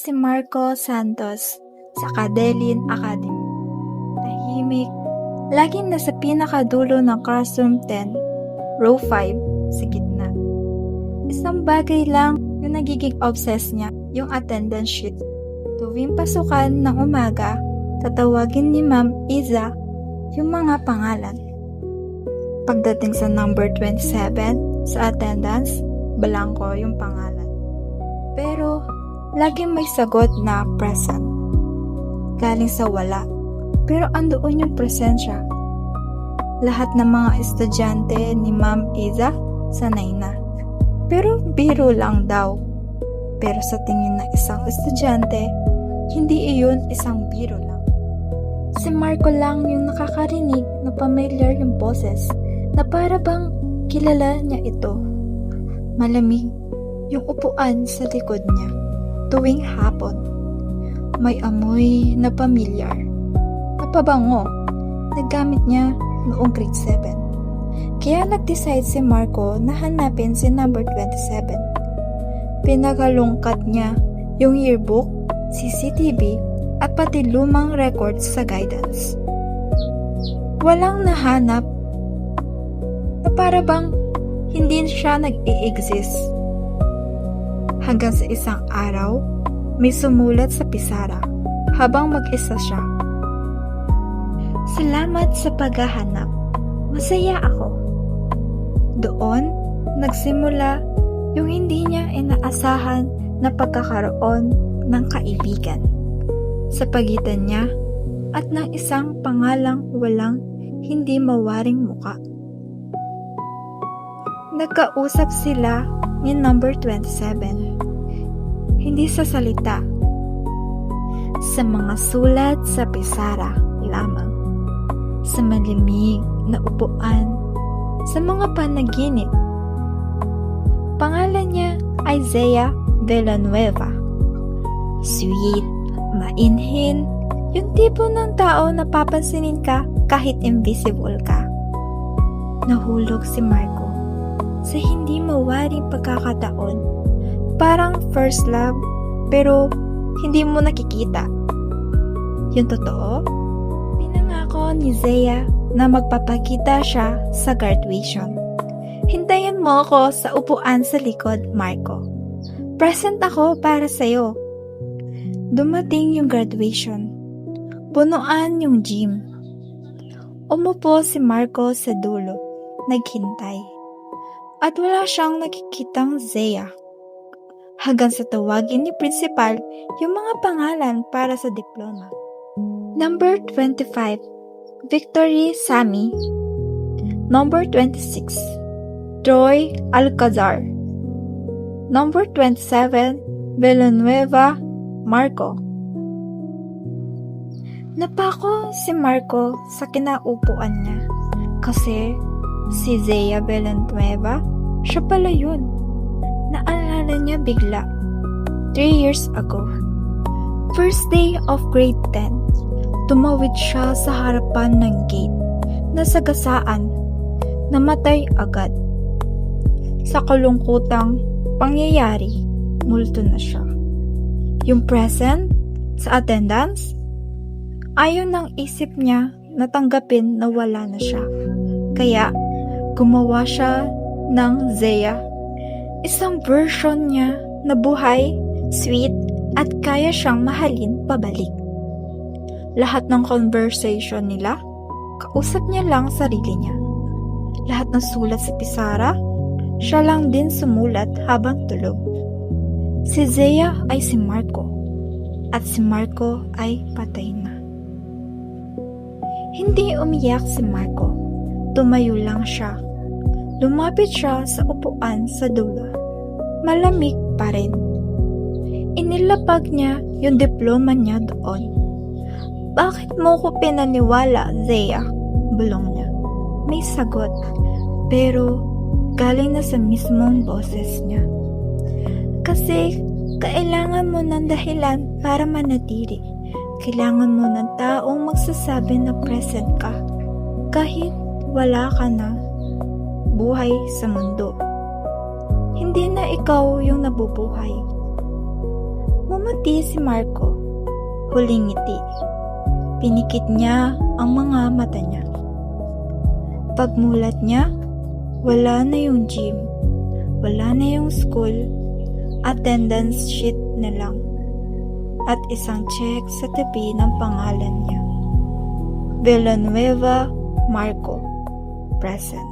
si Marco Santos sa Cadelin Academy. Tahimik, laging nasa pinakadulo ng classroom 10, row 5, sa gitna. Isang bagay lang yung nagiging obsessed niya, yung attendance sheet. Tuwing pasukan ng umaga, tatawagin ni Ma'am Iza yung mga pangalan. Pagdating sa number 27 sa attendance, balangko yung pangalan. Pero, laging may sagot na present. Galing sa wala, pero andoon yung presensya. Lahat ng mga estudyante ni Ma'am Iza sanay na. Pero biro lang daw. Pero sa tingin ng isang estudyante, hindi iyon isang biro lang. Si Marco lang yung nakakarinig na familiar yung boses na para bang kilala niya ito. Malamig yung upuan sa likod niya tuwing hapon. May amoy na pamilyar, na pabango na gamit niya noong grade 7. Kaya nag-decide si Marco na hanapin si number 27. Pinagalungkat niya yung yearbook, CCTV, at pati lumang records sa guidance. Walang nahanap na para bang hindi siya nag-i-exist. Hanggang sa isang araw, may sumulat sa pisara habang mag-isa siya. Salamat sa paghahanap. Masaya ako. Doon, nagsimula yung hindi niya inaasahan na pagkakaroon ng kaibigan sa pagitan niya at ng isang pangalang walang hindi mawaring muka. Nagkausap sila ni number 27. Hindi sa salita. Sa mga sulat sa pisara lamang. Sa malimig na upuan. Sa mga panaginip. Pangalan niya ay Zea Villanueva. Sweet, mainhin, yung tipo ng tao na papansinin ka kahit invisible ka. Nahulog si Marco sa hindi mawaring pagkakataon. Parang first love, pero hindi mo nakikita. Yung totoo, pinangako ni Zea na magpapakita siya sa graduation. Hintayin mo ako sa upuan sa likod, Marco. Present ako para sa'yo. Dumating yung graduation. Punuan yung gym. Umupo si Marco sa dulo, naghintay. At wala siyang nakikitang Zea. Hanggang sa tawagin ni principal yung mga pangalan para sa diploma. Number 25, Victory Sammy. Number 26, Troy Alcazar. Number 27, Villanueva Marco. Napako si Marco sa kinaupuan niya kasi si Zea Villanueva, siya pala yun. Naalala niya bigla, 3 years ago. First day of grade 10, tumawid siya sa harapan ng gate, nasagasaan, namatay agad. Sa kalungkutang pangyayari, multo na siya. Yung present sa attendance, ayaw ng isip niya na tanggapin na wala na siya. Kaya, gumawa siya ng Zea. Isang version niya na buhay, sweet, at kaya siyang mahalin pabalik. Lahat ng conversation nila, kausap niya lang sarili niya. Lahat ng sulat sa pisara, siya lang din sumulat habang tulog. Si Zea ay si Marco, at si Marco ay patay na. Hindi umiyak si Marco. Tumayo lang siya. Lumapit siya sa upuan sa dulo. Malamig pa rin. Inilapag niya yung diploma niya doon. Bakit mo ko pinaniwala, Zea? Bulong niya. May sagot, pero galing na sa mismong boses niya. Kasi kailangan mo ng dahilan para manatili. Kailangan mo ng taong magsasabi na present ka. Kahit wala ka na buhay sa mundo. Hindi na ikaw yung nabubuhay. Ngumiti si Marco. Huling ngiti. Pinikit niya ang mga mata niya. Pagmulat niya, wala na yung gym, wala na yung school, attendance sheet na lang, at isang check sa tabi ng pangalan niya. Villanueva, Marco, present.